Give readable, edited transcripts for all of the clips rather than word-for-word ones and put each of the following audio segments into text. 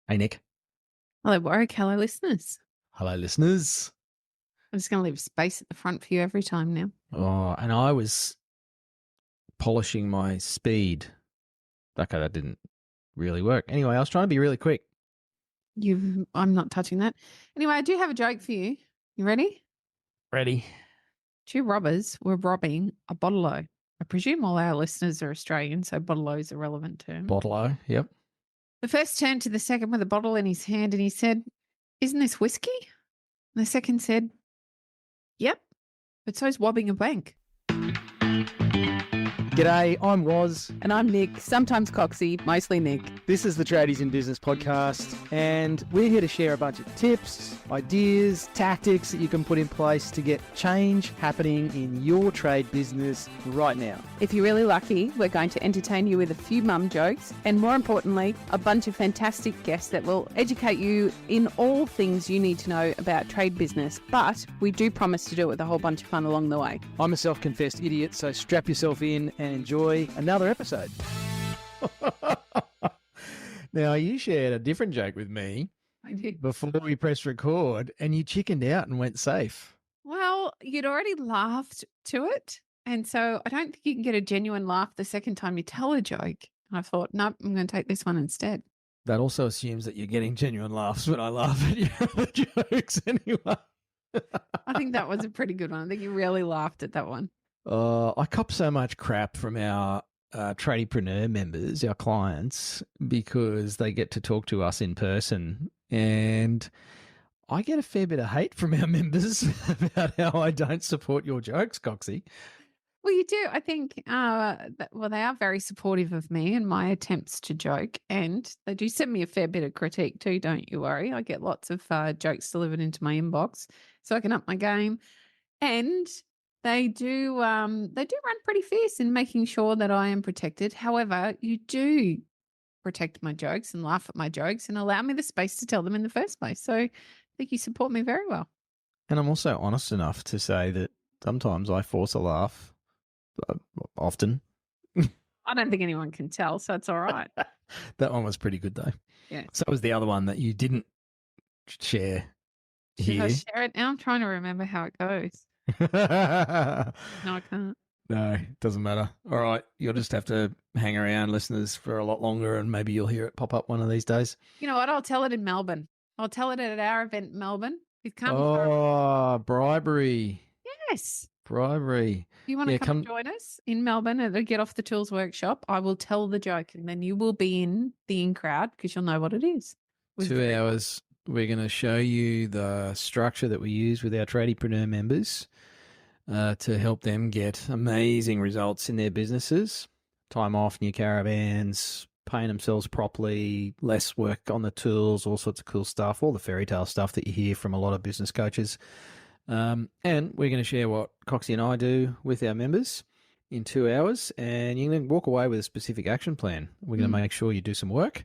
Hey, Nick. Hello, Warwick. Hello, listeners. Hello, listeners. I'm just going to leave space at the front for you every time now. Oh, and I was polishing my speed. Okay, that didn't really work. Anyway, I was trying to be really quick. I'm not touching that. Anyway, I do have a joke for you. You ready? Ready? Two robbers were robbing a bottle-o. I presume all our listeners are Australian, so bottle-o is a relevant term. Bottle-o, yep. The first turned to the second with a bottle in his hand and he said, "Isn't this whiskey?" And the second said, "Yep, but so's robbing a bank." G'day, I'm Waz. And I'm Nick, sometimes Coxie, mostly Nick. This is the Tradies in Business podcast, and we're here to share a bunch of tips, ideas, tactics that you can put in place to get change happening in your trade business right now. If you're really lucky, we're going to entertain you with a few mum jokes and, more importantly, a bunch of fantastic guests that will educate you in all things you need to know about trade business. But we do promise to do it with a whole bunch of fun along the way. I'm a self-confessed idiot, so strap yourself in and enjoy another episode. Now, you shared a different joke with me I did. before we pressed record, and you chickened out and went safe. Well, you'd already laughed to it. And so I don't think you can get a genuine laugh the second time you tell a joke. And I thought, nope, I'm going to take this one instead. That also assumes that you're getting genuine laughs when I laugh at your other jokes anyway. I think that was a pretty good one. I think you really laughed at that one. I cop so much crap from our tradiepreneur members, our clients, because they get to talk to us in person. And I get a fair bit of hate from our members about how I don't support your jokes, Coxie. Well, you do. I think, they are very supportive of me and my attempts to joke. And they do send me a fair bit of critique too, don't you worry. I get lots of jokes delivered into my inbox so I can up my game. And they do run pretty fierce in making sure that I am protected. However, you do protect my jokes and laugh at my jokes and allow me the space to tell them in the first place. So I think you support me very well. And I'm also honest enough to say that sometimes I force a laugh, often. I don't think anyone can tell, so it's all right. That one was pretty good, though. Yeah. So was the other one that you didn't share Should here. I share it now? I'm trying to remember how it goes. No, I can't. No, doesn't matter. All right, you'll just have to hang around, listeners, for a lot longer, and maybe you'll hear it pop up one of these days. You know what? I'll tell it in Melbourne. I'll tell it at our event in Melbourne. If come Bribery. Yes. Bribery. If you want to come join us in Melbourne at the Get Off the Tools workshop, I will tell the joke and then you will be in the in crowd because you'll know what it is. 2 hours. We're going to show you the structure that we use with our tradiepreneur members to help them get amazing results in their businesses. Time off, new caravans, paying themselves properly, less work on the tools, all sorts of cool stuff, all the fairy tale stuff that you hear from a lot of business coaches. And we're going to share what Coxie and I do with our members in 2 hours, and you're going to walk away with a specific action plan. We're going to make sure you do some work,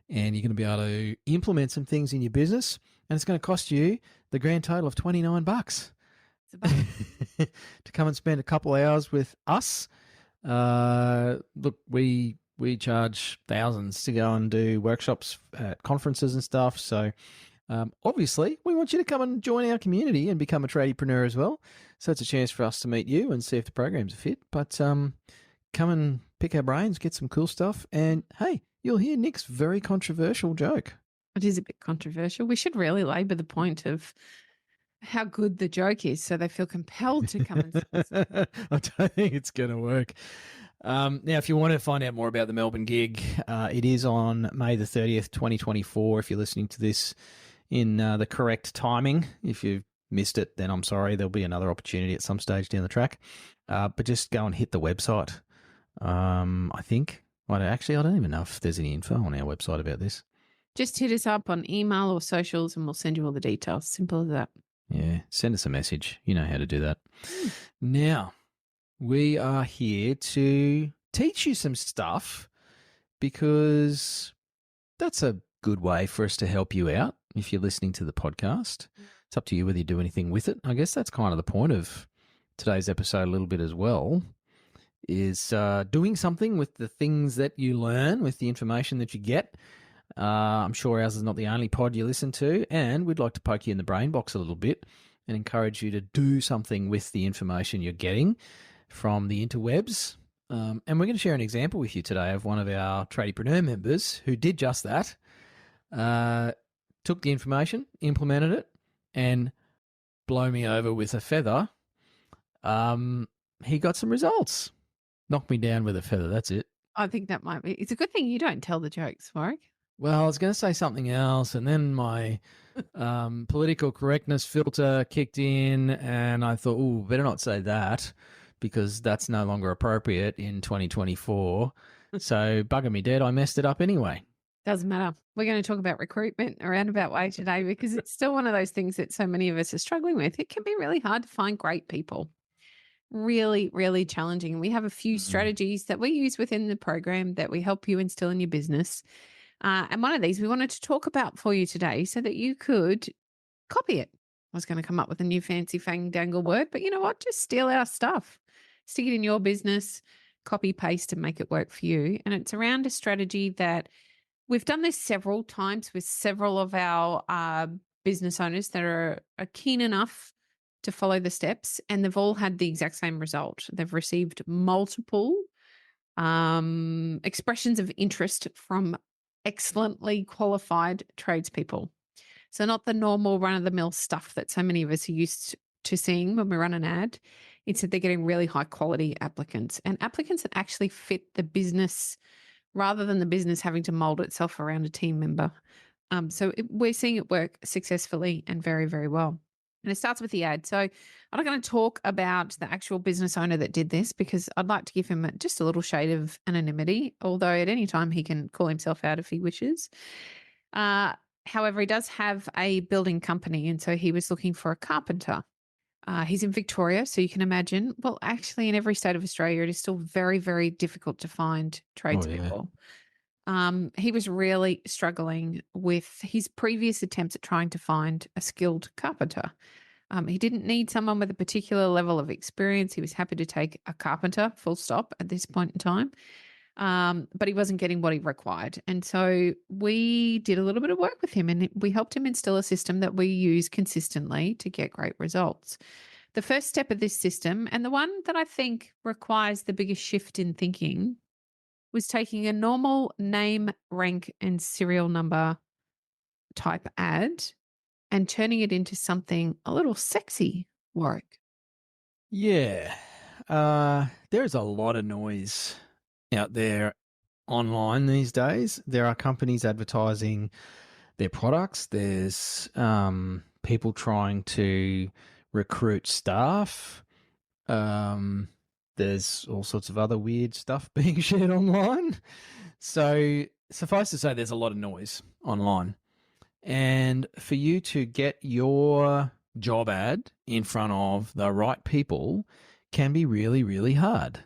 and you're going to be able to implement some things in your business, and it's going to cost you the grand total of $29 to come and spend a couple of hours with us. Look, we charge thousands to go and do workshops at conferences and stuff. So obviously, we want you to come and join our community and become a tradiepreneur as well. So it's a chance for us to meet you and see if the programs are fit. But come and pick our brains, get some cool stuff. And hey, you'll hear Nick's very controversial joke. It is a bit controversial. We should really labour the point of how good the joke is so they feel compelled to come and sponsor. I don't think it's going to work. Now, if you want to find out more about the Melbourne gig, it is on May the 30th, 2024. If you're listening to this in the correct timing, if you've missed it, then I'm sorry. There'll be another opportunity at some stage down the track. But just go and hit the website. I think. I don't even know if there's any info on our website about this. Just hit us up on email or socials and we'll send you all the details. Simple as that. Yeah, send us a message. You know how to do that. Now, we are here to teach you some stuff because that's a good way for us to help you out if you're listening to the podcast. It's up to you whether you do anything with it. I guess that's kind of the point of today's episode a little bit as well, is doing something with the things that you learn, with the information that you get. I'm sure ours is not the only pod you listen to, and we'd like to poke you in the brain box a little bit and encourage you to do something with the information you're getting from the interwebs. And we're going to share an example with you today of one of our Tradiepreneur members who did just that. Took the information, implemented it, and blow me over with a feather. He got some results. Knocked me down with a feather, that's it. I think that might be. It's a good thing you don't tell the jokes, Warwick. Well, I was going to say something else, and then my political correctness filter kicked in, and I thought, oh, better not say that because that's no longer appropriate in 2024. So, bugger me dead, I messed it up anyway. Doesn't matter. We're going to talk about recruitment a roundabout way today because it's still one of those things that so many of us are struggling with. It can be really hard to find great people. Really, really challenging. We have a few strategies that we use within the program that we help you instill in your business. And one of these we wanted to talk about for you today so that you could copy it. I was going to come up with a new fancy fang dangle word, but you know what? Just steal our stuff, stick it in your business, copy, paste, and make it work for you. And it's around a strategy that we've done this several times with several of our business owners that are keen enough to follow the steps, and they've all had the exact same result. They've received multiple expressions of interest from excellently qualified tradespeople. So not the normal run-of-the-mill stuff that so many of us are used to seeing when we run an ad. It's that they're getting really high-quality applicants, and applicants that actually fit the business rather than the business having to mold itself around a team member. We're seeing it work successfully and very, very well. And it starts with the ad. So I'm not going to talk about the actual business owner that did this because I'd like to give him just a little shade of anonymity, although at any time he can call himself out if he wishes. However, he does have a building company, and so he was looking for a carpenter. He's in Victoria, so you can imagine, well, actually in every state of Australia, it is still very, very difficult to find tradespeople. He was really struggling with his previous attempts at trying to find a skilled carpenter. He didn't need someone with a particular level of experience. He was happy to take a carpenter, full stop, at this point in time. But he wasn't getting what he required. And so we did a little bit of work with him, and we helped him instill a system that we use consistently to get great results. The first step of this system, and the one that I think requires the biggest shift in thinking, was taking a normal name, rank, and serial number type ad and turning it into something a little sexy, Warwick. Yeah. There's a lot of noise out there online these days. There are companies advertising their products. There's people trying to recruit staff. There's all sorts of other weird stuff being shared online. So suffice to say, there's a lot of noise online. And for you to get your job ad in front of the right people can be really, really hard.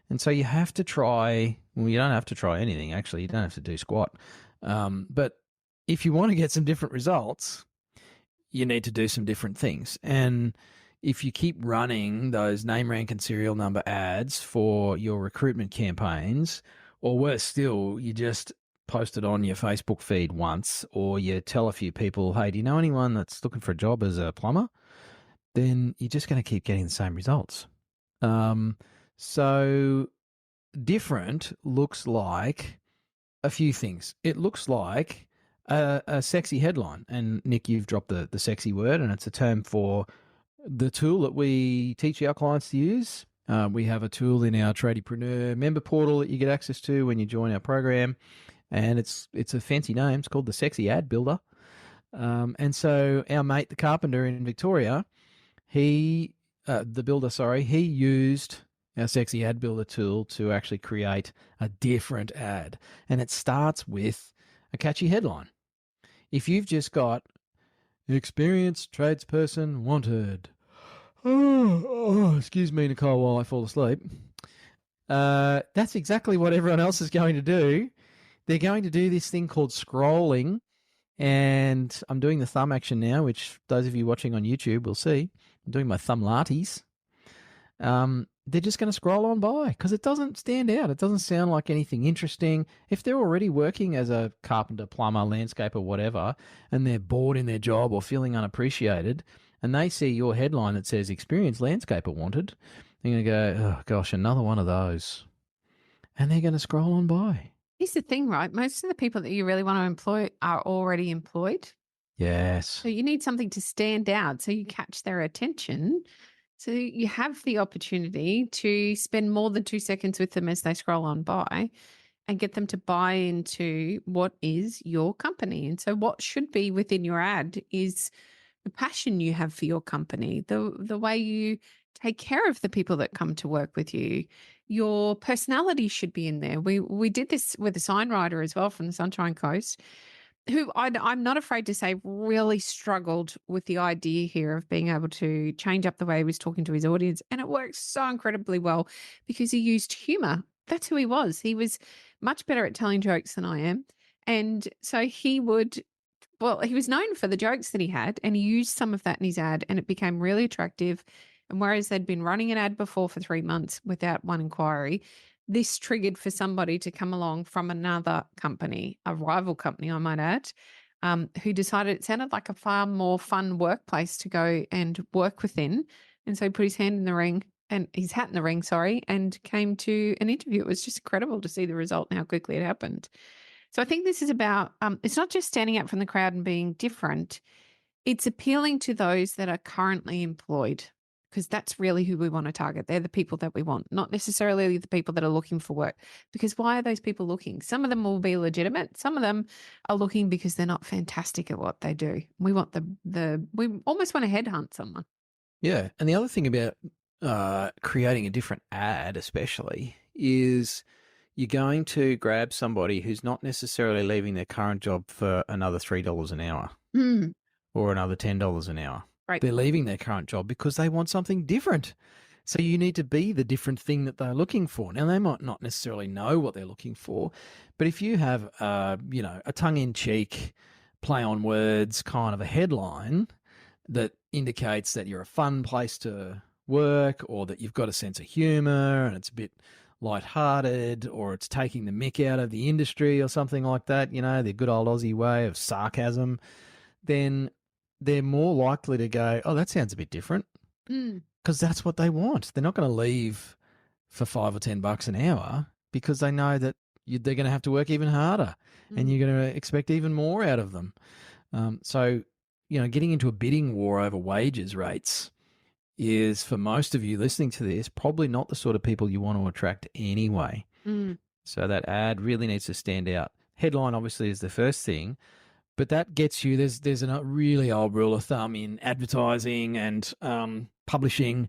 And so you have to try, well, you don't have to try anything, actually. You don't have to do squat. But if you want to get some different results, you need to do some different things. And if you keep running those name, rank, and serial number ads for your recruitment campaigns, or worse still, you just post it on your Facebook feed once, or you tell a few people, hey, do you know anyone that's looking for a job as a plumber? Then you're just going to keep getting the same results. So different looks like a few things. It looks like a sexy headline. And Nick, you've dropped the sexy word, and it's a term for the tool that we teach our clients to use. We have a tool in our Tradiepreneur member portal that you get access to when you join our program, and it's a fancy name. It's called the Sexy Ad Builder. And so our mate, the carpenter in Victoria, he used our Sexy Ad Builder tool to actually create a different ad, and it starts with a catchy headline. If you've just got experienced tradesperson wanted. Excuse me, Nicole, while I fall asleep. That's exactly what everyone else is going to do. They're going to do this thing called scrolling, and I'm doing the thumb action now, which those of you watching on YouTube will see. I'm doing my thumb lattes. they're just going to scroll on by because it doesn't stand out. It doesn't sound like anything interesting. If they're already working as a carpenter, plumber, landscaper, whatever, and they're bored in their job or feeling unappreciated, and they see your headline that says experienced landscaper wanted, they're going to go, oh, gosh, another one of those. And they're going to scroll on by. Here's the thing, right? Most of the people that you really want to employ are already employed. Yes. So you need something to stand out so you catch their attention. So you have the opportunity to spend more than 2 seconds with them as they scroll on by and get them to buy into what is your company. And so what should be within your ad is the passion you have for your company, the way you take care of the people that come to work with you. Your personality should be in there. We did this with a sign writer as well from the Sunshine Coast, who I'm not afraid to say really struggled with the idea here of being able to change up the way he was talking to his audience. And it worked so incredibly well because he used humor. That's who he was. He was much better at telling jokes than I am. And so he was known for the jokes that he had, and he used some of that in his ad, and it became really attractive. And whereas they'd been running an ad before for 3 months without one inquiry, this triggered for somebody to come along from another company, a rival company, I might add, who decided it sounded like a far more fun workplace to go and work within. And so he put his hat in the ring, and came to an interview. It was just incredible to see the result and how quickly it happened. So I think this is about, it's not just standing out from the crowd and being different. It's appealing to those that are currently employed, because that's really who we want to target. They're the people that we want, not necessarily the people that are looking for work. Because why are those people looking? Some of them will be legitimate. Some of them are looking because they're not fantastic at what they do. We want we almost want to headhunt someone. Yeah. And the other thing about creating a different ad especially is you're going to grab somebody who's not necessarily leaving their current job for another $3 an hour or another $10 an hour. Right. They're leaving their current job because they want something different. So you need to be the different thing that they're looking for. Now, they might not necessarily know what they're looking for, but if you have, a tongue-in-cheek, play on words kind of a headline that indicates that you're a fun place to work, or that you've got a sense of humor and it's a bit lighthearted, or it's taking the mick out of the industry or something like that, the good old Aussie way of sarcasm, then they're more likely to go, oh, that sounds a bit different, because that's what they want. They're not going to leave for $5 or $10 an hour because they know that they're going to have to work even harder and you're going to expect even more out of them. So, getting into a bidding war over wages rates is, for most of you listening to this, probably not the sort of people you want to attract anyway. So that ad really needs to stand out. Headline obviously is the first thing, but that gets you, there's a really old rule of thumb in advertising and publishing,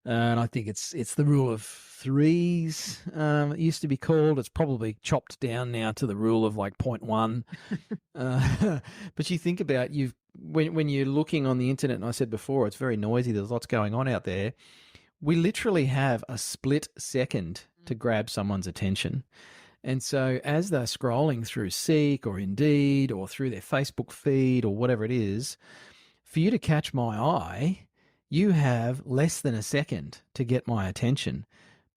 and I think it's the rule of threes. It used to be called. It's probably chopped down now to the rule of like 0.1. But you think about, when you're looking on the internet, and I said before, it's very noisy. There's lots going on out there. We literally have a split second to grab someone's attention. And so as they're scrolling through Seek or Indeed or through their Facebook feed or whatever it is, for you to catch my eye, you have less than a second to get my attention,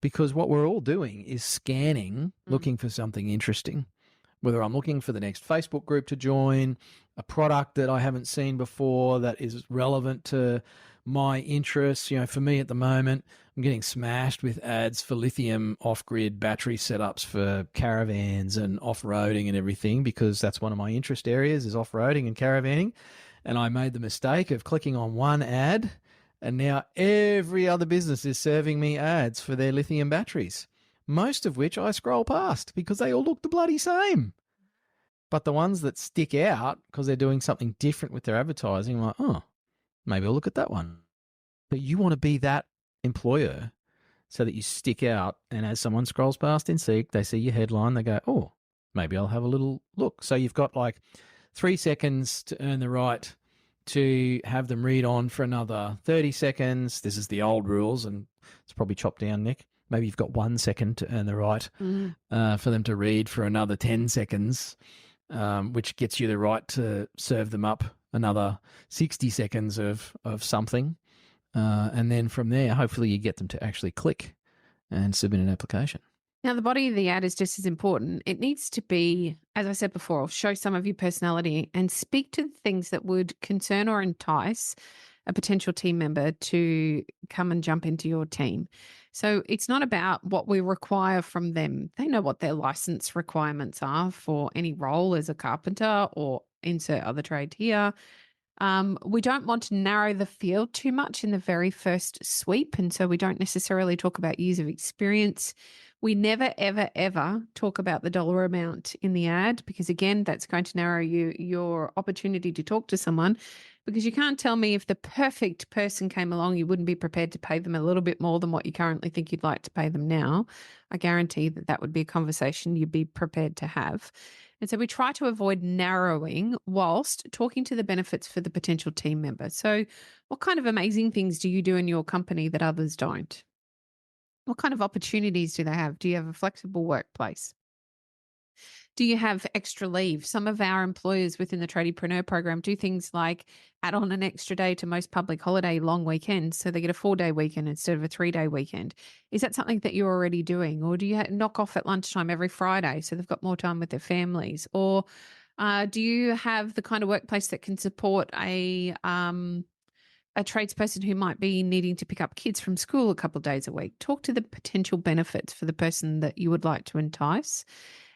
because what we're all doing is scanning, looking for something interesting. Whether I'm looking for the next Facebook group to join, a product that I haven't seen before that is relevant to my interests. For me at the moment, I'm getting smashed with ads for lithium off-grid battery setups for caravans and off-roading and everything, because that's one of my interest areas, is off-roading and caravanning. And I made the mistake of clicking on one ad, and now every other business is serving me ads for their lithium batteries, most of which I scroll past because they all look the bloody same. But the ones that stick out because they're doing something different with their advertising, I'm like, oh, maybe I'll look at that one. But you want to be that employer so that you stick out, and as someone scrolls past in Seek, they see your headline, they go, oh, maybe I'll have a little look. So you've got like 3 seconds to earn the right to have them read on for another 30 seconds. This is the old rules, and it's probably chopped down, Nick. Maybe you've got 1 second to earn the right for them to read for another 10 seconds, which gets you the right to serve them up another 60 seconds of something. And then from there, hopefully you get them to actually click and submit an application. Now, the body of the ad is just as important. It needs to be, as I said before, show some of your personality and speak to the things that would concern or entice a potential team member to come and jump into your team. So it's not about what we require from them. They know what their license requirements are for any role as a carpenter or insert other trade here. We don't want to narrow the field too much in the very first sweep. And so we don't necessarily talk about years of experience. We never, ever, ever talk about the dollar amount in the ad because, again, that's going to narrow your opportunity to talk to someone because you can't tell me if the perfect person came along, you wouldn't be prepared to pay them a little bit more than what you currently think you'd like to pay them now. I guarantee that that would be a conversation you'd be prepared to have. And so we try to avoid narrowing whilst talking to the benefits for the potential team member. So what kind of amazing things do you do in your company that others don't? What kind of opportunities do they have? Do you have a flexible workplace? Do you have extra leave? Some of our employers within the Tradiepreneur program do things like add on an extra day to most public holiday long weekends. So they get a 4-day weekend instead of a 3-day weekend. Is that something that you're already doing? Or do you knock off at lunchtime every Friday so they've got more time with their families? Or do you have the kind of workplace that can support a tradesperson who might be needing to pick up kids from school a couple of days a week? Talk to the potential benefits for the person that you would like to entice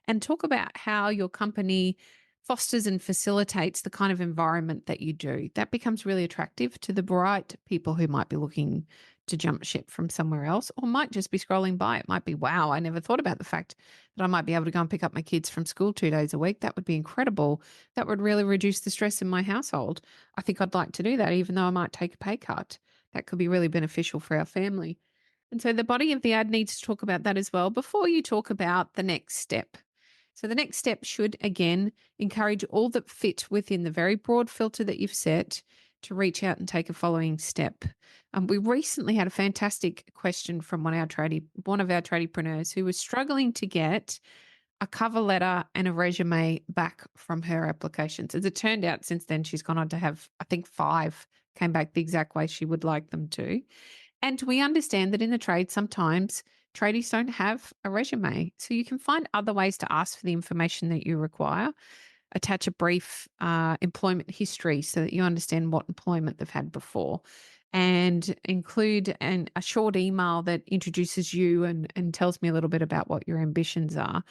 and talk about how your company fosters and facilitates the kind of environment that you do. That becomes really attractive to the bright people who might be looking to jump ship from somewhere else or might just be scrolling by. It might be, wow, I never thought about the fact that I might be able to go and pick up my kids from school 2 days a week. That would be incredible. That would really reduce the stress in my household. I think I'd like to do that, even though I might take a pay cut. That could be really beneficial for our family. And so the body of the ad needs to talk about that as well before you talk about the next step. So the next step should, again, encourage all that fit within the very broad filter that you've set to reach out and take a following step. We recently had a fantastic question from one of our tradiepreneurs who was struggling to get a cover letter and a resume back from her applications. As it turned out, since then, she's gone on to have, I think, 5 came back the exact way she would like them to. And we understand that in the trade, sometimes tradies don't have a resume. So you can find other ways to ask for the information that you require. Attach a brief employment history so that you understand what employment they've had before. And include a short email that introduces you and tells me a little bit about what your ambitions are.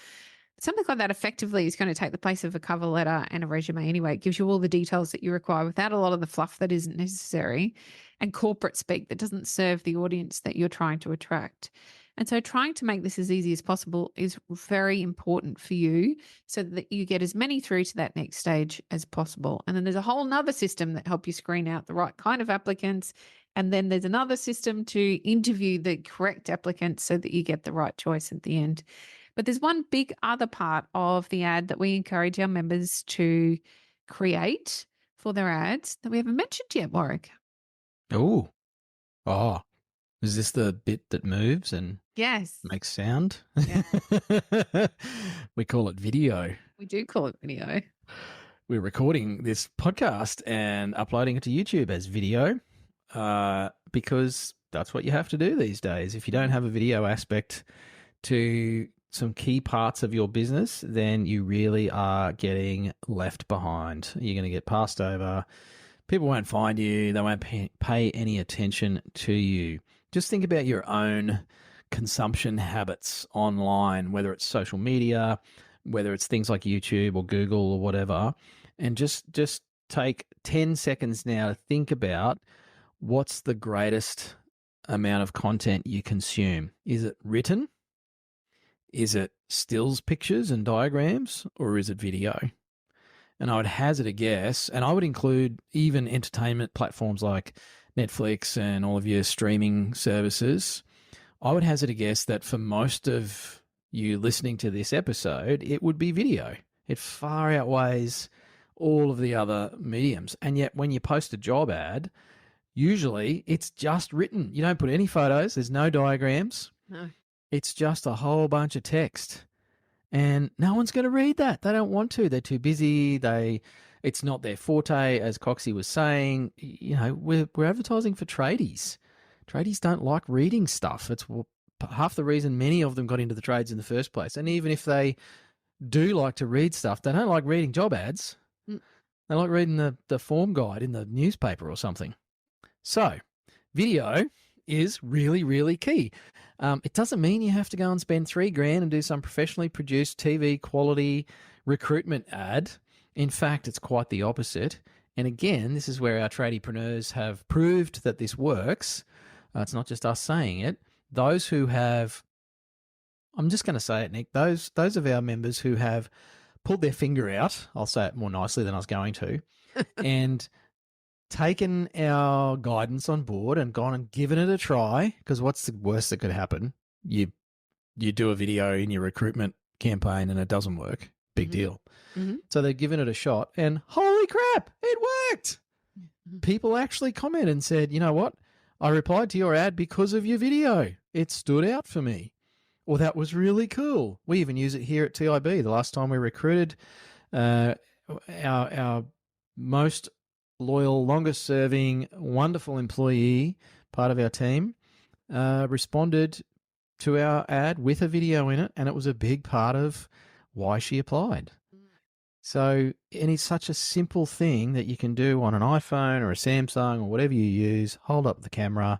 Something like that effectively is going to take the place of a cover letter and a resume anyway. It gives you all the details that you require without a lot of the fluff that isn't necessary and corporate speak that doesn't serve the audience that you're trying to attract. And so trying to make this as easy as possible is very important for you so that you get as many through to that next stage as possible. And then there's a whole nother system that help you screen out the right kind of applicants. And then there's another system to interview the correct applicants so that you get the right choice at the end. But there's one big other part of the ad that we encourage our members to create for their ads that we haven't mentioned yet, Warwick. Oh, is this the bit that moves and Yes. makes sound? Yeah. We call it video. We do call it video. We're recording this podcast and uploading it to YouTube as video because that's what you have to do these days. If you don't have a video aspect to some key parts of your business, then you really are getting left behind. You're going to get passed over. People won't find you. They won't pay any attention to you. Just think about your own consumption habits online, whether it's social media, whether it's things like YouTube or Google or whatever, and just take 10 seconds now to think about what's the greatest amount of content you consume. Is it written? Is it stills pictures and diagrams, or is it video? And I would hazard a guess, and I would include even entertainment platforms like Netflix and all of your streaming services. I would hazard a guess that for most of you listening to this episode, it would be video. It far outweighs all of the other mediums. And yet when you post a job ad, usually it's just written. You don't put any photos. There's no diagrams. No. It's just a whole bunch of text. And no one's going to read that. They don't want to. They're too busy. It's not their forte, as Coxie was saying. You know, we're advertising for tradies. Tradies don't like reading stuff. It's half the reason many of them got into the trades in the first place. And even if they do like to read stuff, they don't like reading job ads. They like reading the form guide in the newspaper or something. So video is really, really key. It doesn't mean you have to go and spend $3,000 and do some professionally produced TV quality recruitment ad. In fact, it's quite the opposite. And again, this is where our tradiepreneurs have proved that this works. It's not just us saying it. Those who have, I'm just going to say it, Nick, those of our members who have pulled their finger out, I'll say it more nicely than I was going to, and taken our guidance on board and gone and given it a try, because what's the worst that could happen? You do a video in your recruitment campaign and it doesn't work. Big deal. So they've given it a shot and holy crap, it worked. People actually commented and said, you know what? I replied to your ad because of your video. It stood out for me. Or that was really cool. We even use it here at TIB. The last time we recruited, our most loyal, longest serving, wonderful employee, part of our team, responded to our ad with a video in it, and it was a big part of why she applied. So, and it's such a simple thing that you can do on an iPhone or a Samsung or whatever you use. Hold up the camera,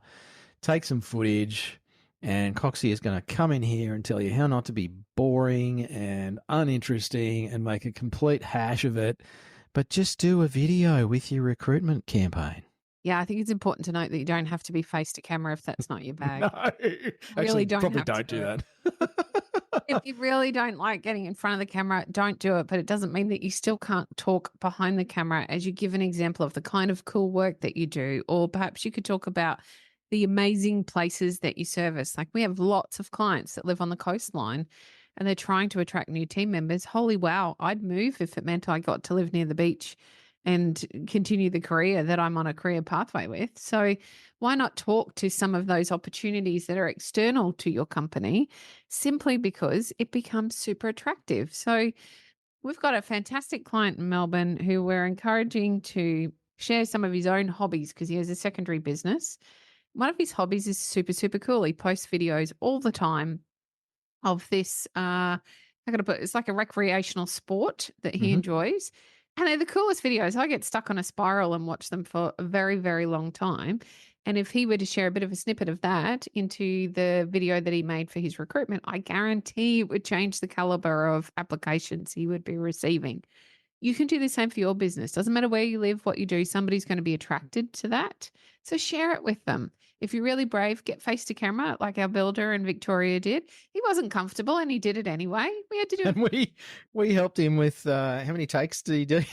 take some footage, and Coxie is going to come in here and tell you how not to be boring and uninteresting and make a complete hash of it. But just do a video with your recruitment campaign. Yeah, I think it's important to note that you don't have to be face to camera if that's not your bag. No, Really don't probably have to don't do do that. If you really don't like getting in front of the camera, don't do it. But it doesn't mean that you still can't talk behind the camera as you give an example of the kind of cool work that you do. Or perhaps you could talk about the amazing places that you service. Like we have lots of clients that live on the coastline and they're trying to attract new team members. Holy wow, I'd move if it meant I got to live near the beach and continue the career that I'm on a career pathway with. So why not talk to some of those opportunities that are external to your company simply because it becomes super attractive? So we've got a fantastic client in Melbourne who we're encouraging to share some of his own hobbies because he has a secondary business. One of his hobbies is super, super cool. He posts videos all the time of this, it's like a recreational sport that he enjoys. And they're the coolest videos. I get stuck on a spiral and watch them for a very, very long time. And if he were to share a bit of a snippet of that into the video that he made for his recruitment, I guarantee it would change the caliber of applications he would be receiving. You can do the same for your business. Doesn't matter where you live, what you do, somebody's going to be attracted to that. So share it with them. If you're really brave, get face to camera like our builder in Victoria did. He wasn't comfortable and he did it anyway. We had to do it. And we helped him with, how many takes did he do?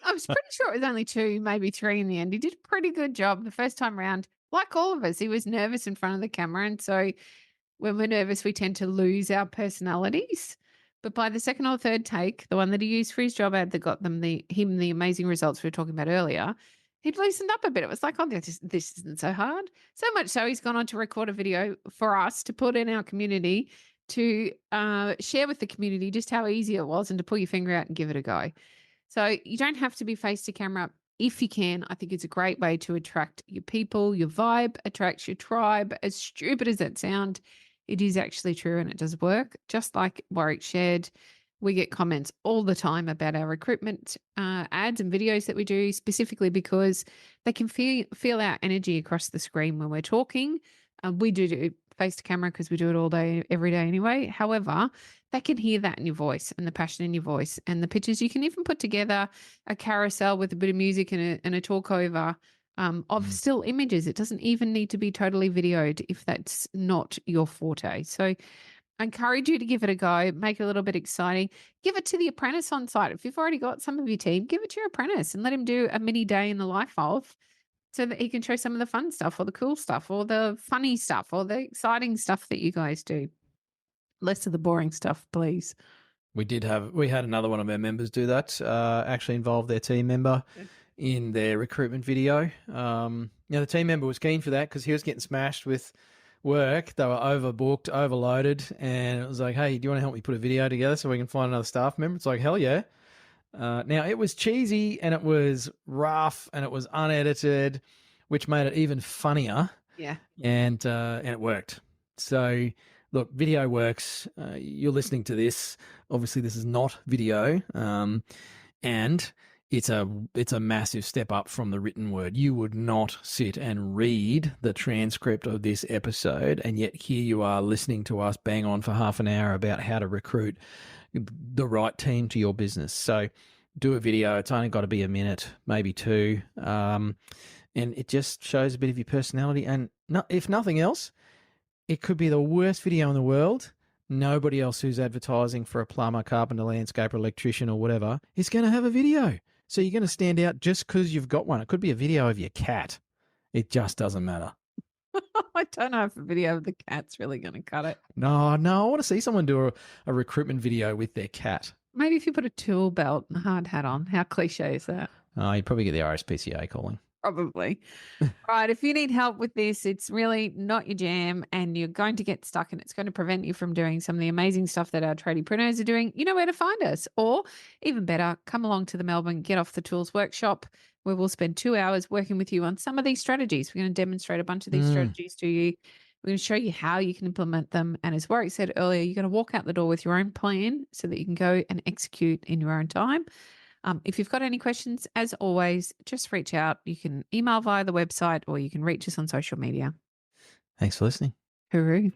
I was pretty sure it was only 2, maybe 3 in the end. He did a pretty good job the first time around. Like all of us, he was nervous in front of the camera. And so when we're nervous, we tend to lose our personalities. But by the second or third take, the one that he used for his job ad that got him the amazing results we were talking about earlier, he'd loosened up a bit. It was like, oh, this isn't so hard. So much so he's gone on to record a video for us to put in our community to share with the community just how easy it was and to pull your finger out and give it a go. So you don't have to be face to camera if you can. I think it's a great way to attract your people. Your vibe attracts your tribe. As stupid as that sounds, it is actually true and it does work. Just like Warwick shared, we get comments all the time about our recruitment ads and videos that we do, specifically because they can feel our energy across the screen when we're talking. We do face to camera because we do it all day, every day anyway. However, they can hear that in your voice and the passion in your voice and the pictures. You can even put together a carousel with a bit of music and a talk over of still images. It doesn't even need to be totally videoed if that's not your forte. So I encourage you to give it a go, make it a little bit exciting. Give it to the apprentice on site. If you've already got some of your team, give it to your apprentice and let him do a mini day in the life of, so that he can show some of the fun stuff or the cool stuff or the funny stuff or the exciting stuff that you guys do. Less of the boring stuff, please. We had another one of our members do that, actually involved their team member in their recruitment video. The team member was keen for that because he was getting smashed with work. They were overbooked, overloaded, and it was like, hey, do you want to help me put a video together so we can find another staff member? It's like, hell yeah. Now, it was cheesy and it was rough and it was unedited, which made it even funnier. Yeah. And it worked. So, look, video works. You're listening to this. Obviously, this is not video, and it's a massive step up from the written word. You would not sit and read the transcript of this episode, and yet here you are listening to us bang on for half an hour about how to recruit the right team to your business. So, do a video. It's only got to be a minute, maybe two. And it just shows a bit of your personality. And if nothing else, it could be the worst video in the world. Nobody else who's advertising for a plumber, carpenter, landscaper, electrician, or whatever is going to have a video. So you're going to stand out just because you've got one. It could be a video of your cat. It just doesn't matter. I don't know if a video of the cat's really going to cut it. No, I want to see someone do a recruitment video with their cat. Maybe if you put a tool belt and a hard hat on. How cliche is that? You'd probably get the RSPCA calling. Probably. Right. If you need help with this, it's really not your jam and you're going to get stuck and it's going to prevent you from doing some of the amazing stuff that our tradiepreneurs are doing, you know where to find us. Or even better, come along to the Melbourne Get Off the Tools workshop where we'll spend 2 hours working with you on some of these strategies. We're going to demonstrate a bunch of these strategies to you. We're going to show you how you can implement them. And as Warwick said earlier, you're going to walk out the door with your own plan so that you can go and execute in your own time. If you've got any questions, as always, just reach out. You can email via the website or you can reach us on social media. Thanks for listening. Hooroo.